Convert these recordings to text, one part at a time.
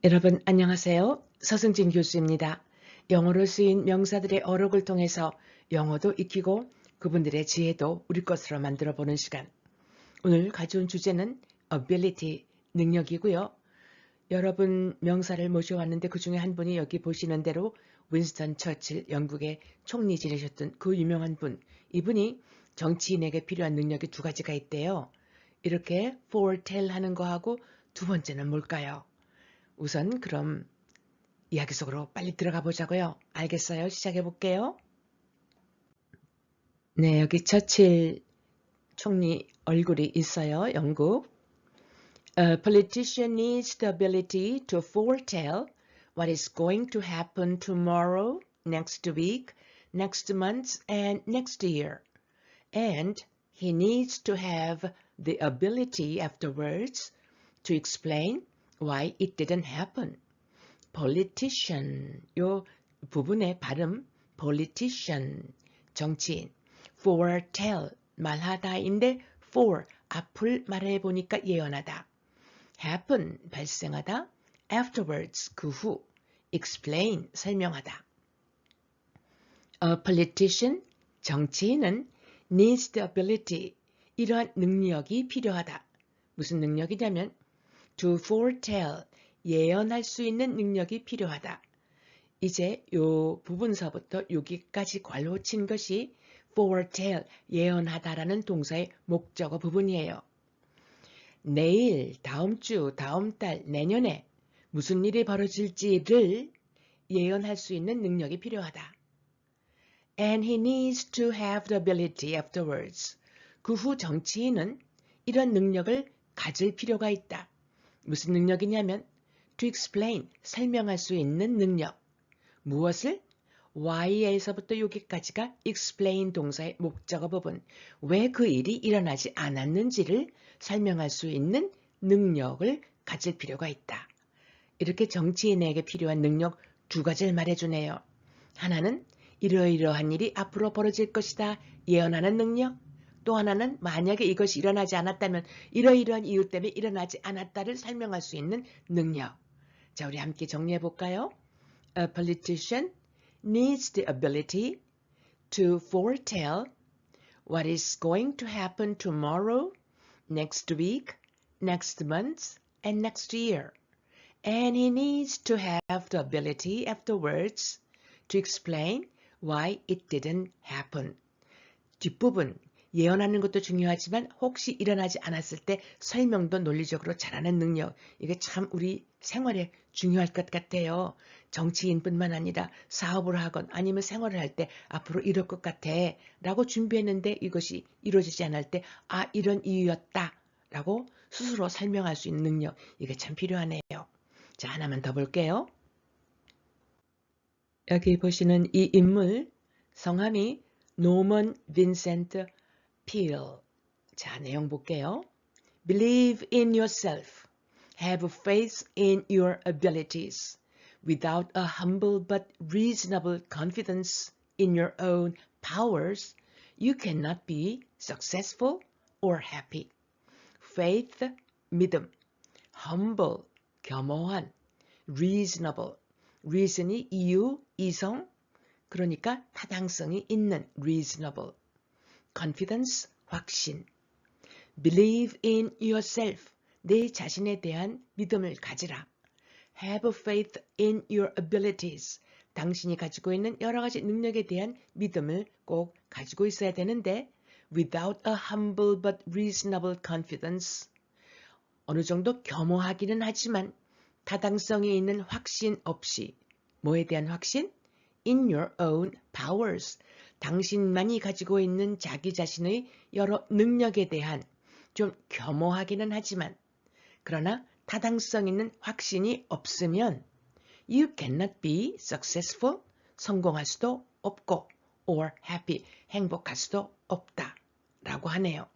여러분 안녕하세요. 서승진 교수입니다. 영어로 쓰인 명사들의 어록을 통해서 영어도 익히고 그분들의 지혜도 우리 것으로 만들어보는 시간. 오늘 가져온 주제는 ability, 능력이고요. 여러분 명사를 모셔왔는데 그 중에 한 분이 여기 보시는 대로 윈스턴 처칠, 영국의 총리 지내셨던 그 유명한 분. 이분이 정치인에게 필요한 능력이 두 가지가 있대요. 이렇게 foretell 하는 거하고 두 번째는 뭘까요? 우선 그럼 이야기 속으로 빨리 들어가 보자고요. 알겠어요? 시작해 볼게요. 네, 여기 처칠 총리 얼굴이 있어요. 영국. A politician needs the ability to foretell what is going to happen tomorrow, next week, next month, and next year. And he needs to have the ability afterwards to explain why it didn't happen. politician, 요 부분의 발음 politician, 정치인, foretell, 말하다인데 for, 앞을 말해보니까 예언하다, happen, 발생하다, afterwards, 그 후, explain, 설명하다. A politician, 정치인은 needs the ability, 이러한 능력이 필요하다. 무슨 능력이냐면 to foretell, 예언할 수 있는 능력이 필요하다. 이제 요 부분서부터 여기까지 괄호 친 것이 foretell, 예언하다라는 동사의 목적어 부분이에요. 내일, 다음 주, 다음 달, 내년에 무슨 일이 벌어질지를 예언할 수 있는 능력이 필요하다. And he needs to have the ability afterwards. 그 후 정치인은 이런 능력을 가질 필요가 있다. 무슨 능력이냐면 to explain, 설명할 수 있는 능력. 무엇을? why에서부터 여기까지가 explain 동사의 목적어 부분. 왜 그 일이 일어나지 않았는지를 설명할 수 있는 능력을 가질 필요가 있다. 이렇게 정치인에게 필요한 능력 두 가지를 말해주네요. 하나는 이러이러한 일이 앞으로 벌어질 것이다 예언하는 능력. 또 하나는 만약에 이것이 일어나지 않았다면 이러이러한 이유 때문에 일어나지 않았다를 설명할 수 있는 능력. 자, 우리 함께 정리해 볼까요? A politician needs the ability to foretell what is going to happen tomorrow, next week, next month, and next year. And he needs to have the ability afterwards to explain why it didn't happen. 뒷부분, 예언하는 것도 중요하지만 혹시 일어나지 않았을 때 설명도 논리적으로 잘하는 능력. 이게 참 우리 생활에 중요할 것 같아요. 정치인뿐만 아니라 사업을 하건 아니면 생활을 할 때 앞으로 이럴 것 같아 라고 준비했는데 이것이 이루어지지 않을 때 아, 이런 이유였다 라고 스스로 설명할 수 있는 능력. 이게 참 필요하네요. 자, 하나만 더 볼게요. 여기 보시는 이 인물 성함이 노먼 빈센트 필. 자, 내용 볼게요. Believe in yourself. Have faith in your abilities. Without a humble but reasonable confidence in your own powers, you cannot be successful or happy. Faith, 믿음. Humble, 겸허한. Reasonable, reason이 이유, 이성, 그러니까 타당성이 있는 reasonable. confidence, 확신. believe in yourself, 내 자신에 대한 믿음을 가지라. have faith in your abilities, 당신이 가지고 있는 여러 가지 능력에 대한 믿음을 꼭 가지고 있어야 되는데 without a humble but reasonable confidence, 어느 정도 겸허하기는 하지만 타당성이 있는 확신 없이, 뭐에 대한 확신? In your own powers, 당신만이 가지고 있는 자기 자신의 여러 능력에 대한 좀 겸허하기는 하지만 그러나 타당성 있는 확신이 없으면 you cannot be successful, 성공할 수도 없고 or happy, 행복할 수도 없다 라고 하네요.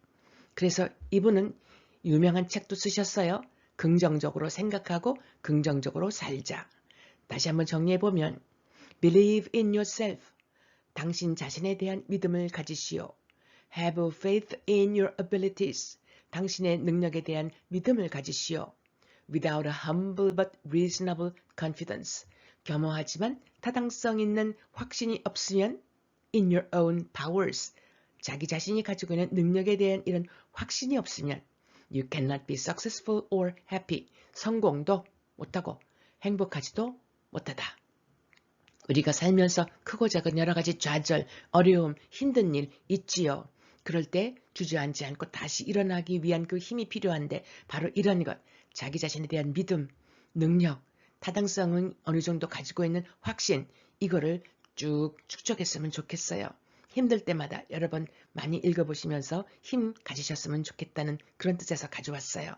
그래서 이분은 유명한 책도 쓰셨어요. 긍정적으로 생각하고 긍정적으로 살자. 다시 한번 정리해보면 Believe in yourself. 당신 자신에 대한 믿음을 가지시오. Have faith in your abilities. 당신의 능력에 대한 믿음을 가지시오. without a humble but reasonable confidence. 겸허하지만 타당성 있는 확신이 없으면 in your own powers. 자기 자신이 가지고 있는 능력에 대한 이런 확신이 없으면 you cannot be successful or happy. 성공도 못하고 행복하지도 못하다. 우리가 살면서 크고 작은 여러 가지 좌절, 어려움, 힘든 일 있지요. 그럴 때 주저앉지 않고 다시 일어나기 위한 그 힘이 필요한데 바로 이런 것, 자기 자신에 대한 믿음, 능력, 타당성은 어느 정도 가지고 있는 확신, 이거를 쭉 축적했으면 좋겠어요. 힘들 때마다 여러 번 많이 읽어보시면서 힘 가지셨으면 좋겠다는 그런 뜻에서 가져왔어요.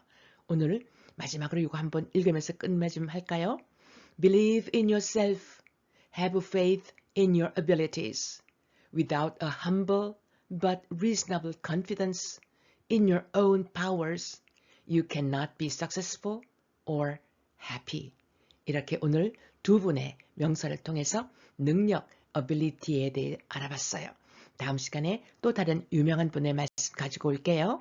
오늘 마지막으로 이거 한번 읽으면서 끝맺 좀 할까요? Believe in yourself. Have faith in your abilities. Without a humble but reasonable confidence in your own powers, you cannot be successful or happy. 이렇게 오늘 두 분의 명사를 통해서 능력, ability에 대해 알아봤어요. 다음 시간에 또 다른 유명한 분의 말씀 가지고 올게요.